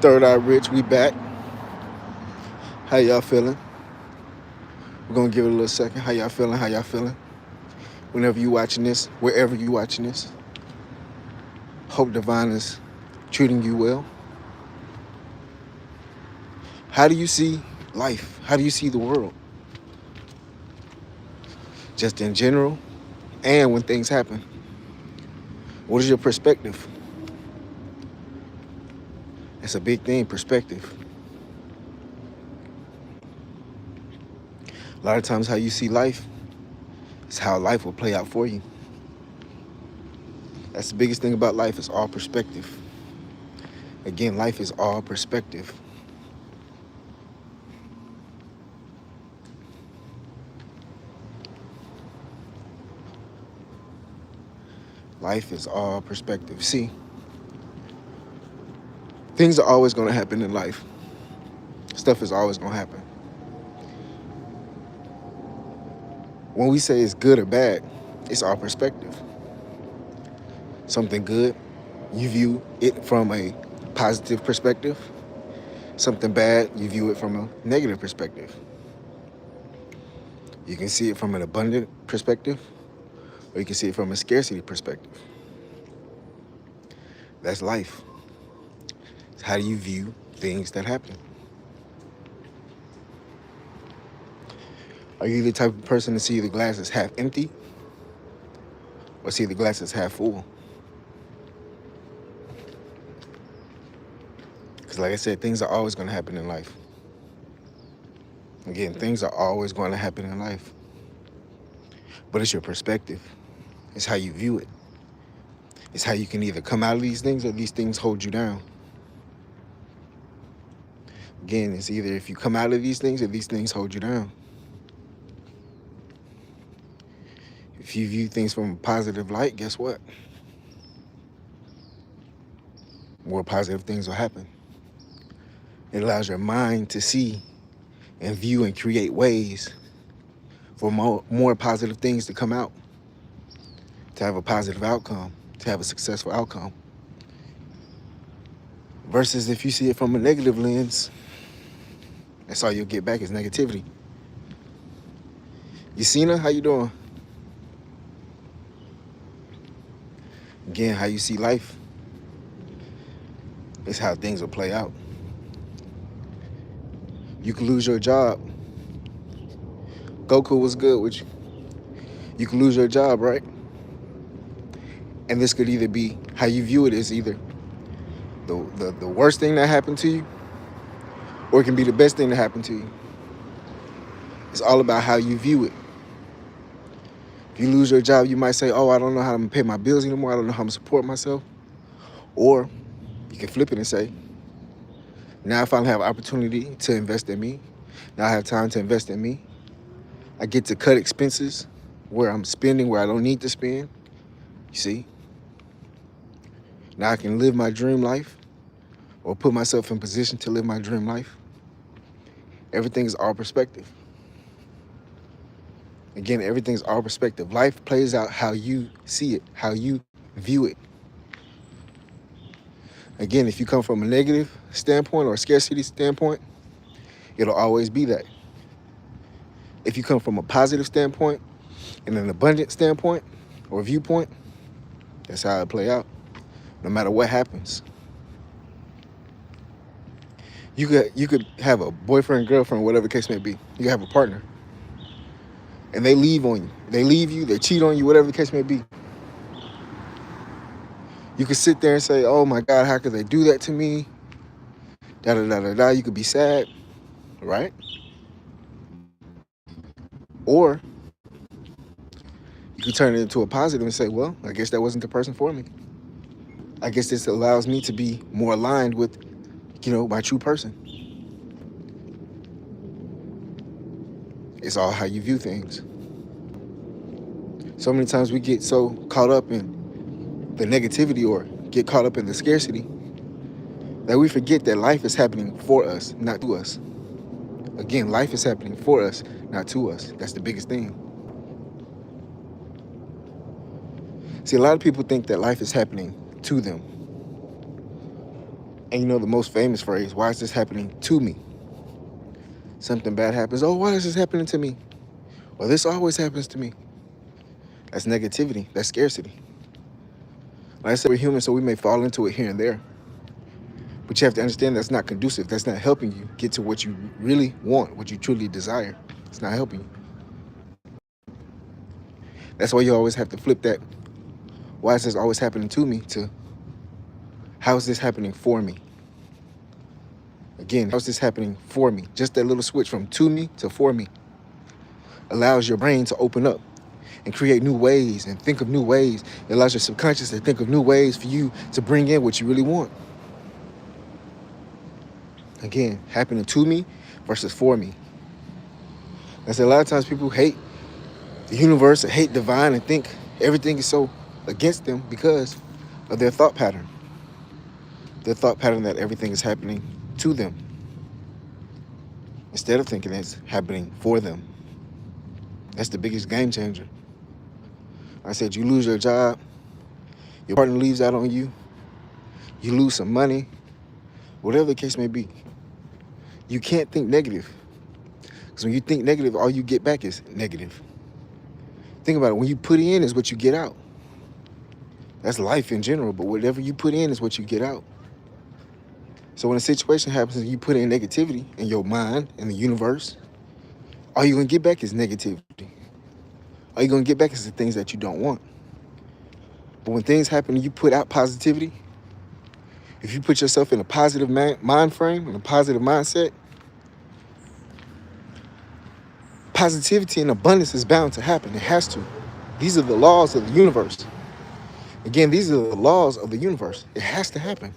Third Eye Rich, we back. How y'all feeling? We're gonna give it a little second. How y'all feeling? How y'all feeling? Whenever you watching this, wherever you watching this, hope Divine is treating you well. How do you see life? How do you see the world? Just in general, and when things happen. What is your perspective? It's a big thing, perspective. A lot of times how you see life is how life will play out for you. That's the biggest thing about life, is all perspective. Again, life is all perspective. Life is all perspective. See, things are always going to happen in life. Stuff is always going to happen. When we say it's good or bad, it's our perspective. Something good, you view it from a positive perspective. Something bad, you view it from a negative perspective. You can see it from an abundant perspective, or you can see it from a scarcity perspective. That's life. It's how do you view things that happen? Are you the type of person to see the glass as half empty, or see the glass as half full? Because like I said, things are always going to happen in life. Again, things are always going to happen in life. But it's your perspective. It's how you view it. It's how you can either come out of these things or these things hold you down. Again, it's either if you come out of these things or these things hold you down. If you view things from a positive light, guess what? More positive things will happen. It allows your mind to see and view and create ways for more positive things to come out, to have a positive outcome, to have a successful outcome. Versus if you see it from a negative lens, that's all you'll get back is negativity. Yasina, how you doing? Again, how you see life is how things will play out. You could lose your job. Goku was good with you. You could lose your job, right? And this could either be how you view it as either the worst thing that happened to you, or it can be the best thing that happened to you. It's all about how you view it. If you lose your job, you might say, oh, I don't know how to pay my bills anymore. I don't know how to support myself. Or you can flip it and say, now I finally have opportunity to invest in me. Now I have time to invest in me. I get to cut expenses where I'm spending where I don't need to spend. You see? Now I can live my dream life, or put myself in position to live my dream life. Everything is all perspective. Again, everything's all perspective. Life plays out how you see it, how you view it. Again, if you come from a negative standpoint or a scarcity standpoint, it'll always be that. If you come from a positive standpoint and an abundant standpoint or viewpoint, that's how it play out, no matter what happens. You could have a boyfriend, girlfriend, whatever the case may be. You have a partner, and they leave on you. They leave you, they cheat on you, whatever the case may be. You could sit there and say, oh my God, how could they do that to me? Da da da da da. You could be sad, right? Or you could turn it into a positive and say, well, I guess that wasn't the person for me. I guess this allows me to be more aligned with, my true person. It's all how you view things. So many times we get so caught up in the negativity or get caught up in the scarcity that we forget that life is happening for us, not to us. Again, life is happening for us, not to us. That's the biggest thing. See, a lot of people think that life is happening to them. And you know the most famous phrase, why is this happening to me? Something bad happens, oh, why is this happening to me? Well, this always happens to me. That's negativity, that's scarcity. Like I said, we're human, so we may fall into it here and there. But you have to understand that's not conducive. That's not helping you get to what you really want, what you truly desire. It's not helping you. That's why you always have to flip that, why is this always happening to me, to how is this happening for me? Again, how is this happening for me? Just that little switch from to me to for me allows your brain to open up and create new ways and think of new ways. It allows your subconscious to think of new ways for you to bring in what you really want. Again, happening to me versus for me. I said a lot of times people hate the universe and hate divine and think everything is so against them because of their thought pattern. Their thought pattern that everything is happening to them instead of thinking it's happening for them. That's the biggest game changer. I said you lose your job, your partner leaves out on you, you lose some money, whatever the case may be. You can't think negative. Because when you think negative, all you get back is negative. Think about it. When you put in is what you get out. That's life in general, but whatever you put in is what you get out. So when a situation happens and you put in negativity in your mind and the universe, all you're going to get back is negativity. All you're going to get back is the things that you don't want. But when things happen and you put out positivity, if you put yourself in a positive mind frame, in a positive mindset, positivity and abundance is bound to happen. It has to. These are the laws of the universe. Again, these are the laws of the universe. It has to happen.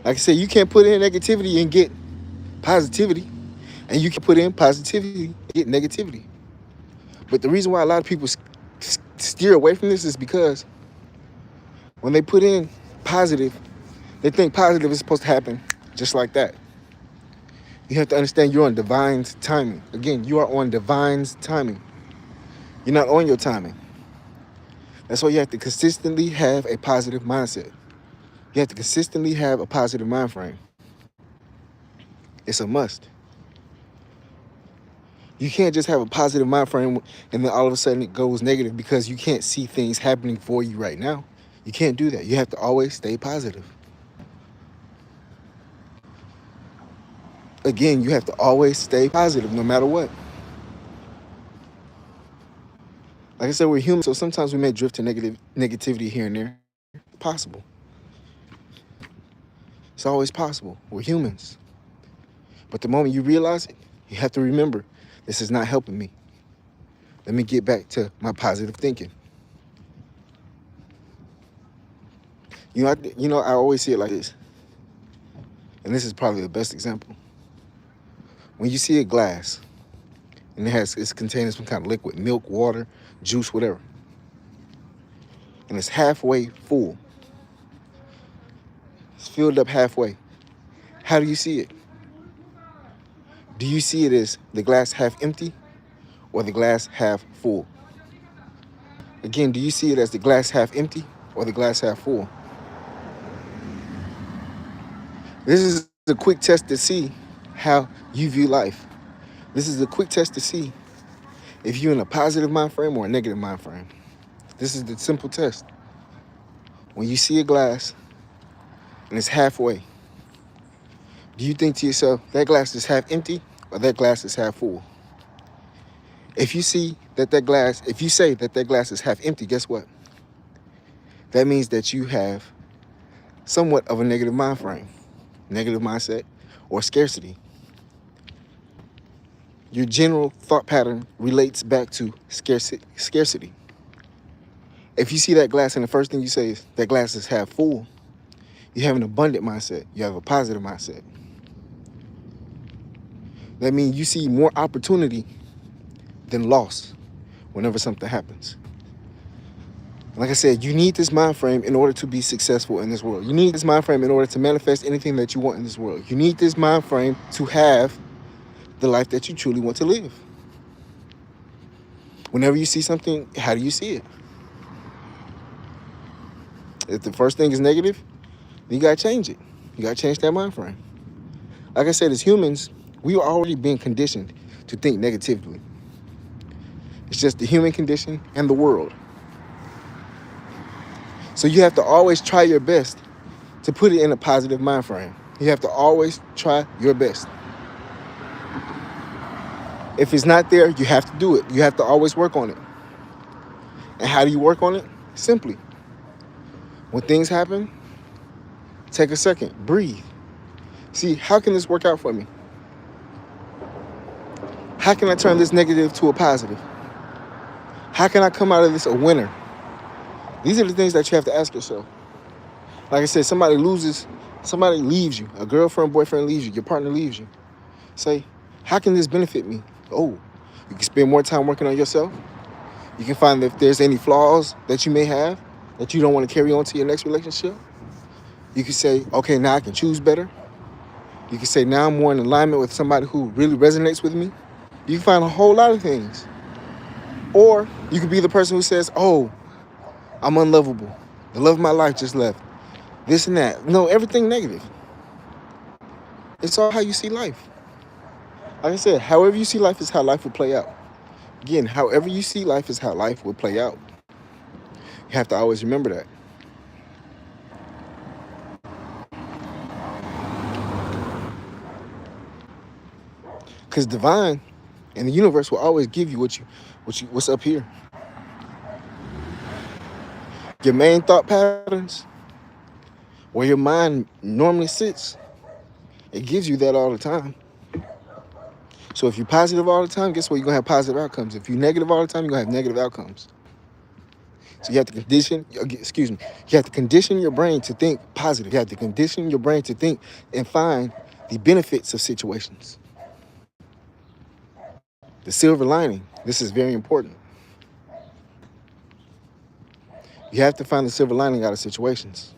Like I said, you can't put in negativity and get positivity. And you can put in positivity and get negativity. But the reason why a lot of people steer away from this is because when they put in positive, they think positive is supposed to happen just like that. You have to understand you're on divine's timing. Again, you are on divine's timing. You're not on your timing. That's why you have to consistently have a positive mindset. You have to consistently have a positive mind frame. It's a must. You can't just have a positive mind frame and then all of a sudden it goes negative because you can't see things happening for you right now. You can't do that. You have to always stay positive. Again, you have to always stay positive no matter what. Like I said, we're human, so sometimes we may drift to negativity here and there. It's possible. It's always possible. We're humans. But the moment you realize it, you have to remember, this is not helping me. Let me get back to my positive thinking. I always see it like this. And this is probably the best example. When you see a glass, and it's containing some kind of liquid, milk, water, juice, whatever, and it's halfway full. It's filled up halfway. How do you see it? Do you see it as the glass half empty or the glass half full? Again, do you see it as the glass half empty or the glass half full? This is a quick test to see how you view life. This is a quick test to see if you're in a positive mind frame or a negative mind frame. This is the simple test. When you see a glass and it's halfway, do you think to yourself, that glass is half empty or that glass is half full? If you say that that glass is half empty, guess what? That means that you have somewhat of a negative mind frame, negative mindset, or scarcity. Your general thought pattern relates back to scarcity. If you see that glass and the first thing you say is that glass is half full, you have an abundant mindset. You have a positive mindset. That means you see more opportunity than loss whenever something happens. Like I said, you need this mind frame in order to be successful in this world. You need this mind frame in order to manifest anything that you want in this world. You need this mind frame to have the life that you truly want to live. Whenever you see something, how do you see it? If the first thing is negative, then you gotta change it. You gotta change that mind frame. Like I said, as humans, we are already being conditioned to think negatively. It's just the human condition and the world. So you have to always try your best to put it in a positive mind frame. You have to always try your best. If it's not there, you have to do it. You have to always work on it. And how do you work on it? Simply. When things happen, take a second, breathe. See, how can this work out for me? How can I turn this negative to a positive? How can I come out of this a winner? These are the things that you have to ask yourself. Like I said, somebody leaves you, a girlfriend, boyfriend leaves you, your partner leaves you. Say, how can this benefit me? Oh, you can spend more time working on yourself. You can find if there's any flaws that you may have that you don't want to carry on to your next relationship. You can say, okay, now I can choose better. You can say, now I'm more in alignment with somebody who really resonates with me. You can find a whole lot of things. Or you could be the person who says, oh, I'm unlovable. The love of my life just left. This and that. No, everything negative. It's all how you see life. Like I said, however you see life is how life will play out. Again, however you see life is how life will play out. You have to always remember that. Because divine and the universe will always give you what's up here. Your main thought patterns, where your mind normally sits, it gives you that all the time. So if you're positive all the time, guess what? You're going to have positive outcomes. If you're negative all the time, you're going to have negative outcomes. So you have to condition your brain to think positive. You have to condition your brain to think and find the benefits of situations. The silver lining. This is very important. You have to find the silver lining out of situations.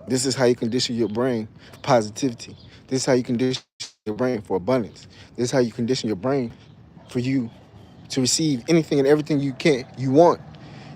This is how you condition your brain for positivity. This is how you condition your brain for abundance. This is how you condition your brain for you to receive anything and everything you want,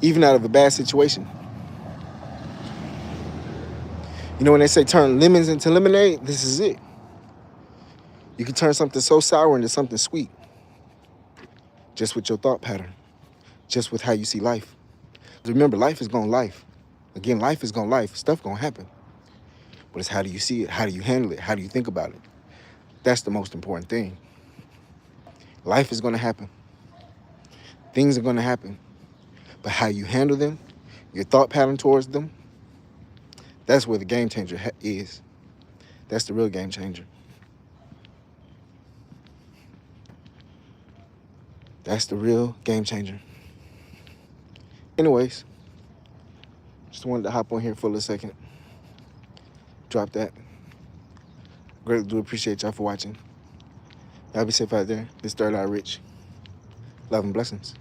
even out of a bad situation. You know when they say turn lemons into lemonade, this is it. You can turn something so sour into something sweet. Just with your thought pattern. Just with how you see life. Remember, life is gonna life. Again, life is gonna life. Stuff gonna happen. But it's how do you see it? How do you handle it? How do you think about it? That's the most important thing. Life is gonna happen. Things are gonna happen. But how you handle them, your thought pattern towards them, that's where the game changer is. That's the real game changer. That's the real game changer. Anyways, just wanted to hop on here for a second. Drop that. Greatly do appreciate y'all for watching. Y'all be safe out there. This Third Eye Rich. Love and blessings.